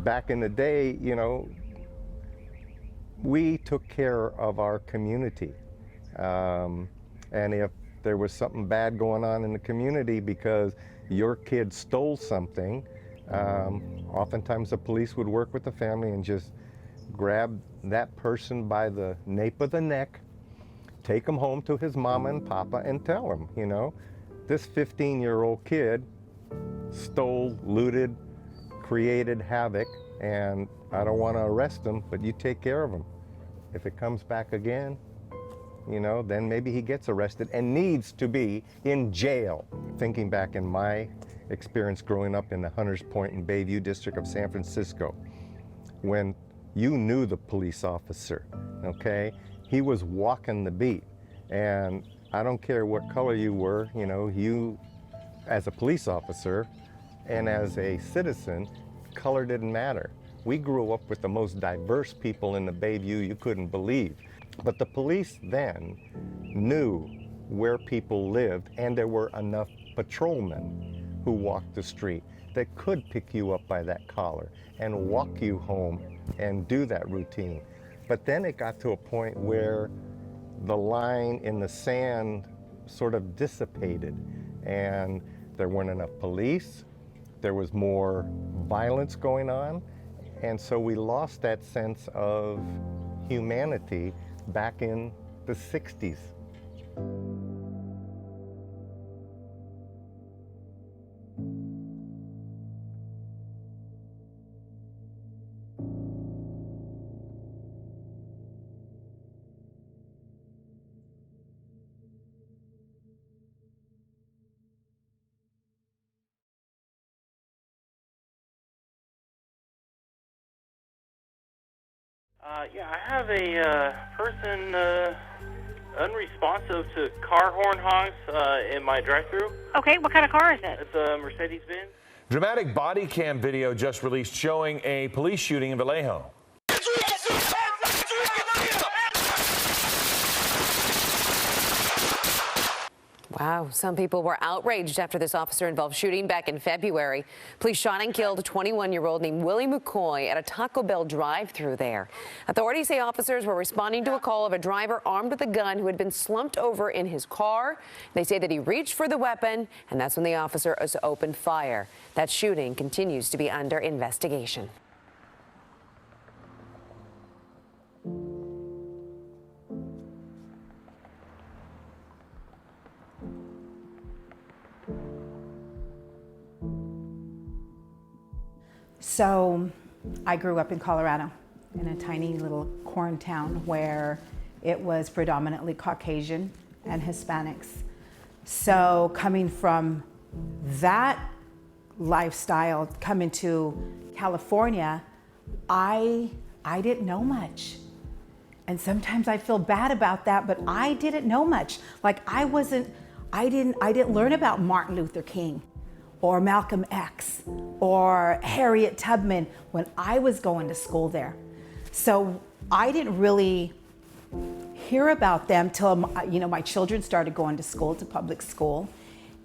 back in the day, you know, we took care of our community. And if there was something bad going on in the community because your kid stole something, oftentimes the police would work with the family and just grab that person by the nape of the neck, take him home to his mama and papa and tell him, you know, this 15-year-old kid stole, looted, created havoc, and I don't want to arrest him, but you take care of him. If it comes back again, you know, then maybe he gets arrested and needs to be in jail. Thinking back in my experience growing up in the Hunters Point and Bayview district of San Francisco, when you knew the police officer, okay? He was walking the beat. And I don't care what color you were, you know, you as a police officer and as a citizen, color didn't matter. We grew up with the most diverse people in the Bayview you couldn't believe. But the police then knew where people lived, and there were enough patrolmen who walked the street that could pick you up by that collar and walk you home and do that routine. But then it got to a point where the line in the sand sort of dissipated, and there weren't enough police, there was more violence going on, and so we lost that sense of humanity back in the 60s. Yeah, I have a person unresponsive to car horn honks in my drive-thru. Okay, what kind of car is it? It's a Mercedes-Benz. Dramatic body cam video just released showing a police shooting in Vallejo. Wow, some people were outraged after this officer-involved shooting back in February. Police shot and killed a 21-year-old named Willie McCoy at a Taco Bell drive-thru there. Authorities say officers were responding to a call of a driver armed with a gun who had been slumped over in his car. They say that he reached for the weapon, and that's when the officer opened fire. That shooting continues to be under investigation. So I grew up in Colorado in a tiny little corn town where it was predominantly Caucasian and Hispanics. So coming from that lifestyle, coming to California, I didn't know much. And sometimes I feel bad about that, but I didn't know much. Like I didn't learn about Martin Luther King or Malcolm X or Harriet Tubman when I was going to school there. So I didn't really hear about them till my children started going to school, to public school,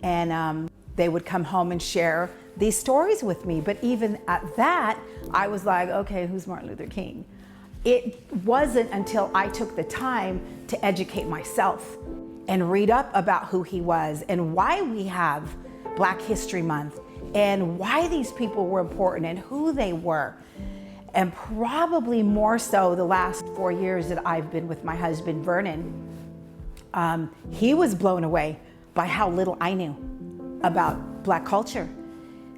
and they would come home and share these stories with me. But even at that, I was like, okay, who's Martin Luther King? It wasn't until I took the time to educate myself and read up about who he was and why we have Black History Month and why these people were important and who they were. And probably more so the last 4 years that I've been with my husband, Vernon, he was blown away by how little I knew about Black culture.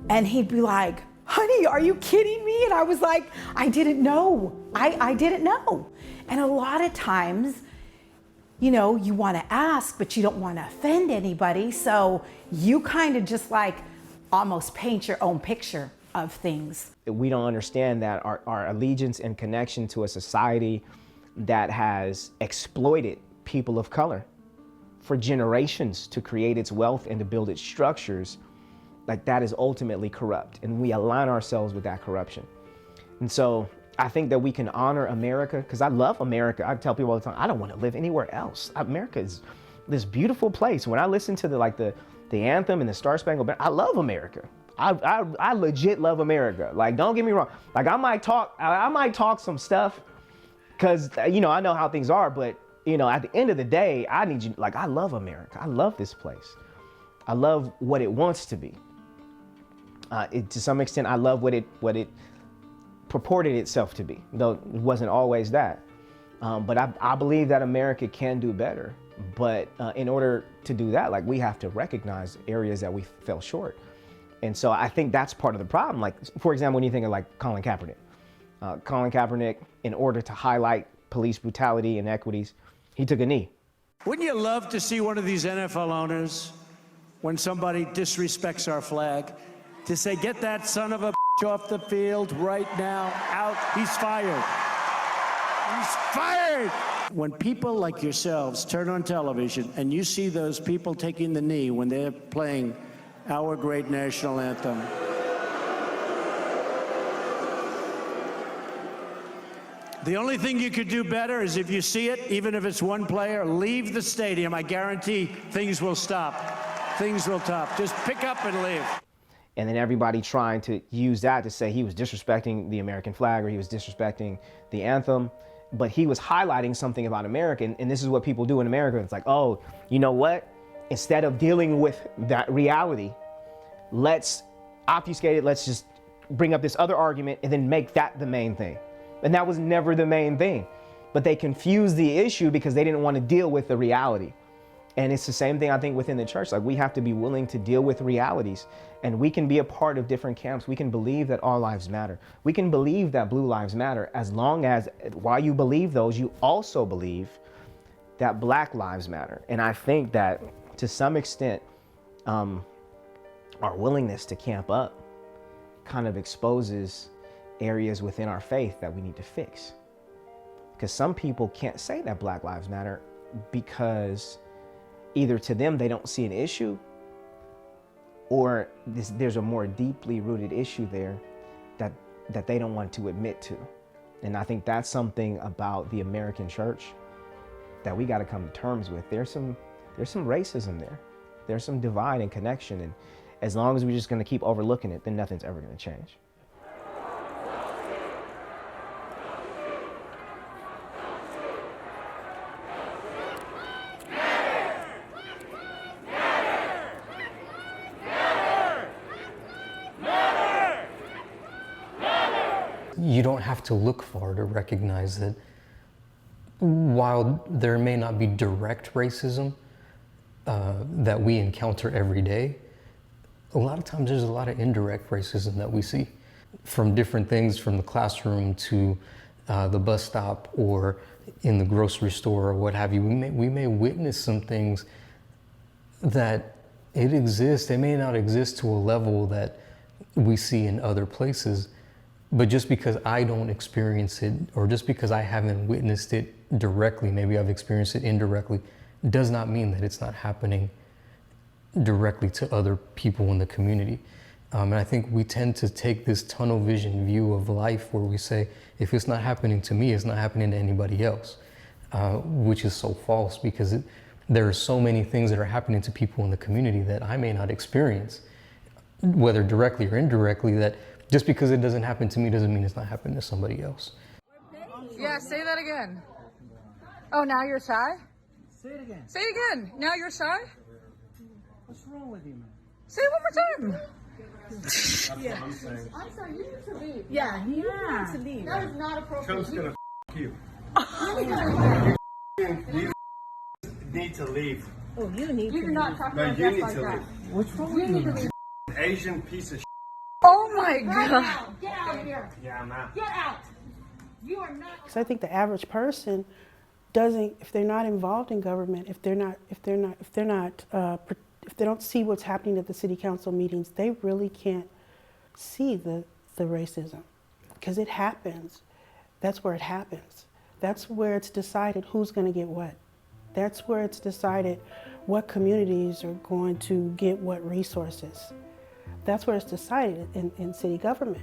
And he'd be like, honey, are you kidding me? And I was like, I didn't know. I didn't know. And a lot of times, you know, you want to ask, but you don't want to offend anybody. So you kind of just like almost paint your own picture of things. We don't understand that our allegiance and connection to a society that has exploited people of color for generations to create its wealth and to build its structures, like that is ultimately corrupt. And we align ourselves with that corruption. And so I think that we can honor America, because I love America. I tell people all the time, I don't want to live anywhere else. America is this beautiful place. When I listen to the anthem and the Star Spangled Banner, I love America. I legit love America. Like, don't get me wrong. Like, I might talk some stuff, cause you know I know how things are. But you know, at the end of the day, I need you. Like, I love America. I love this place. I love what it wants to be. To some extent, I love what it purported itself to be, though it wasn't always that. But I believe that America can do better. But in order to do that, like, we have to recognize areas that we fell short. And so I think that's part of the problem. Like, for example, when you think of like Colin Kaepernick, in order to highlight police brutality and inequities, he took a knee. Wouldn't you love to see one of these NFL owners, when somebody disrespects our flag, to say, get that son of a bitch off the field right now, out, he's fired. He's fired! When people like yourselves turn on television and you see those people taking the knee when they're playing our great national anthem, the only thing you could do better is, if you see it, even if it's one player, leave the stadium. I guarantee things will stop. Things will stop. Just pick up and leave. And then everybody trying to use that to say he was disrespecting the American flag or he was disrespecting the anthem. But he was highlighting something about America. And this is what people do in America. It's like, oh, you know what? Instead of dealing with that reality, let's obfuscate it. Let's just bring up this other argument and then make that the main thing. And that was never the main thing. But they confused the issue because they didn't want to deal with the reality. And it's the same thing, I think, within the church. Like, we have to be willing to deal with realities. And we can be a part of different camps. We can believe that all lives matter. We can believe that blue lives matter, as long as, while you believe those, you also believe that black lives matter. And I think that, to some extent, our willingness to camp up kind of exposes areas within our faith that we need to fix. Because some people can't say that black lives matter because either to them they don't see an issue, or there's a more deeply rooted issue there that they don't want to admit to. And I think that's something about the American church that we got to come to terms with. There's some racism there. There's some divide and connection, and as long as we're just going to keep overlooking it, then nothing's ever going to change. You don't have to look far to recognize that while there may not be direct racism that we encounter every day, a lot of times there's a lot of indirect racism that we see, from different things, from the classroom to the bus stop or in the grocery store or what have you. We may witness some things that it exists. They may not exist to a level that we see in other places. But just because I don't experience it, or just because I haven't witnessed it directly, maybe I've experienced it indirectly, does not mean that it's not happening directly to other people in the community. And I think we tend to take this tunnel vision view of life where we say, if it's not happening to me, it's not happening to anybody else, which is so false, because there are so many things that are happening to people in the community that I may not experience, whether directly or indirectly, that just because it doesn't happen to me doesn't mean it's not happening to somebody else. Yeah, say that again. Oh, now you're shy? Say it again. Say it again. Now you're shy? What's wrong with you, man? Say it one more time. Yeah. I'm sorry, you need to leave. Yeah, you need to leave. That is not appropriate. Trump's gonna you. You need to leave. Oh, you need to leave. Not talking No, about you need like to that. leave. What's wrong with you? Asian piece of Oh my Right God. now, get out of here. Yeah, I'm out. Get out. You are not. Because I think the average person doesn't, if they're not involved in government, if they don't see what's happening at the city council meetings, they really can't see the racism, because it happens. That's where it happens. That's where it's decided who's going to get what. That's where it's decided what communities are going to get what resources. That's where it's decided in city government.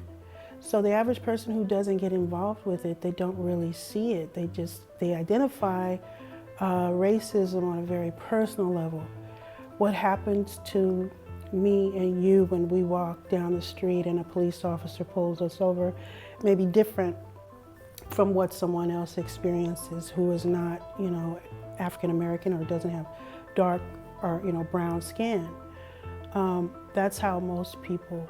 So the average person who doesn't get involved with it, they don't really see it. They identify racism on a very personal level. What happens to me and you, when we walk down the street and a police officer pulls us over, may be different from what someone else experiences who is not, you know, African American or doesn't have dark or, you know, brown skin. That's how most people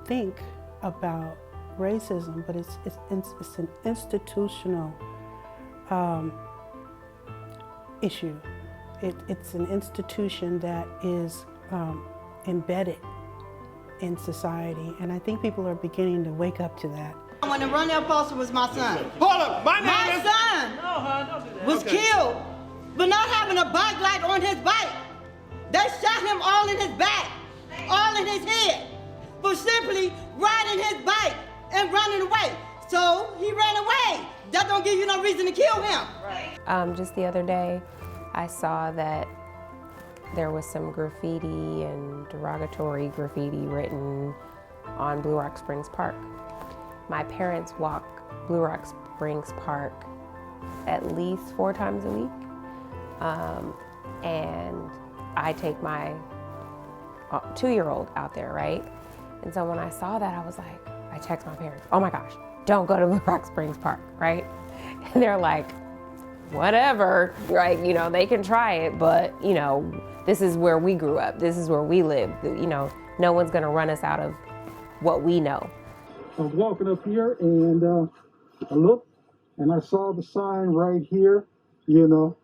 think about racism, but it's an institutional issue. It's an institution that is embedded in society, and I think people are beginning to wake up to that. When the running poster was my son. Hold up, my name is... son was killed for not having a bike light on his bike. They shot him all in his back, all in his head, for simply riding his bike and running away. So he ran away. That don't give you no reason to kill him. Just the other day, I saw that there was some graffiti and derogatory graffiti written on Blue Rock Springs Park. My parents walk Blue Rock Springs Park at least 4 times a week. And I take my 2-year-old out there, right? And so when I saw that, I was like, I text my parents, oh my gosh, don't go to Blue Rock Springs Park, right? And they're like, whatever, right? You know, they can try it, but you know, this is where we grew up. This is where we live. You know, no one's gonna run us out of what we know. I was walking up here and I looked and I saw the sign right here, you know,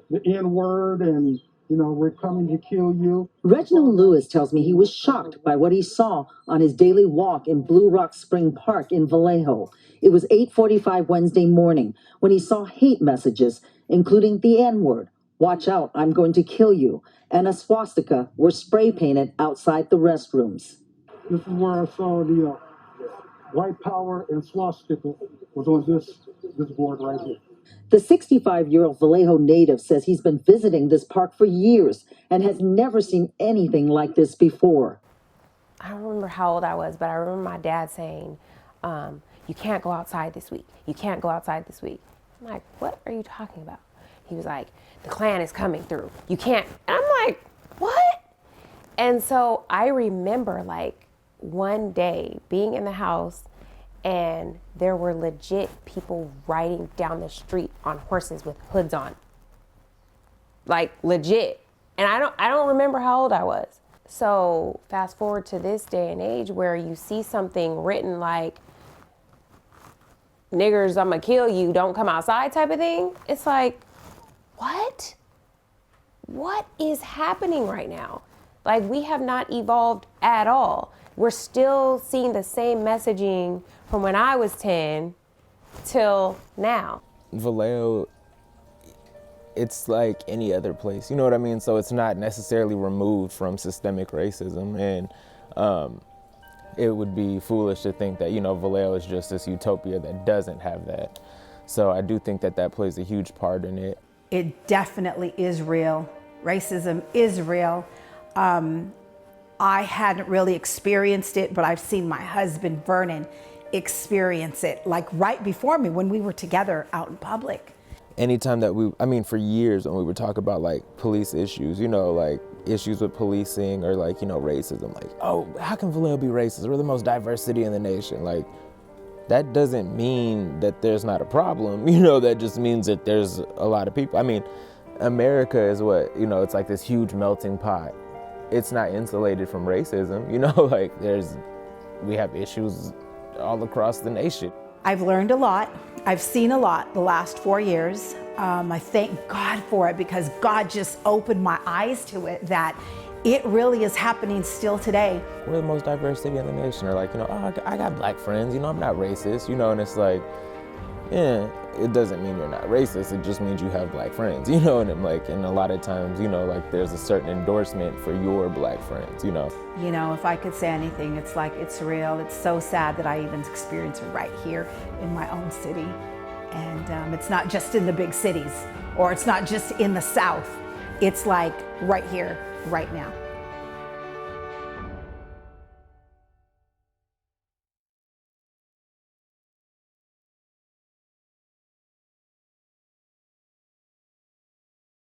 the N-word and, you know, we're coming to kill you. Reginald Lewis tells me he was shocked by what he saw on his daily walk in Blue Rock Spring Park in Vallejo. It was 8:45 Wednesday morning when he saw hate messages, including the N-word, "Watch out, I'm going to kill you," and a swastika were spray painted outside the restrooms. This is where I saw the white power and swastika was on this board right here. The 65-year-old Vallejo native says he's been visiting this park for years and has never seen anything like this before. I don't remember how old I was, but I remember my dad saying, you can't go outside this week. You can't go outside this week. I'm like, what are you talking about? He was like, the Klan is coming through. You can't. And I'm like, what? And so I remember like one day being in the house and there were legit people riding down the street on horses with hoods on. Like legit. And I don't remember how old I was. So fast forward to this day and age where you see something written like, niggers, I'm gonna kill you, don't come outside type of thing. It's like, what? What is happening right now? Like, we have not evolved at all. We're still seeing the same messaging from when I was 10 till now. Vallejo, it's like any other place, you know what I mean? So it's not necessarily removed from systemic racism, and it would be foolish to think that, you know, Vallejo is just this utopia that doesn't have that. So I do think that that plays a huge part in it. It definitely is real. Racism is real. I hadn't really experienced it, but I've seen my husband, Vernon, experience it, like right before me when we were together out in public. Anytime that I mean, for years when we would talk about like police issues, you know, like issues with policing or like, you know, racism, like, oh, how can Vallejo be racist? We're the most diverse city in the nation. Like, that doesn't mean that there's not a problem, you know, that just means that there's a lot of people. I mean, America is what, you know, it's like this huge melting pot. It's not insulated from racism, you know, like we have issues all across the nation. I've learned a lot. I've seen a lot the last 4 years. I thank God for it because God just opened my eyes to it, that it really is happening still today. We're the most diverse city in the nation. Or like, you know, oh, I got black friends, you know, I'm not racist, you know, and it's like, yeah, it doesn't mean you're not racist, it just means you have black friends, you know, and I'm like, and a lot of times, you know, like there's a certain endorsement for your black friends, you know. You know, if I could say anything, it's like, it's real. It's so sad that I even experience it right here in my own city. And it's not just in the big cities, or it's not just in the South. It's like right here, right now.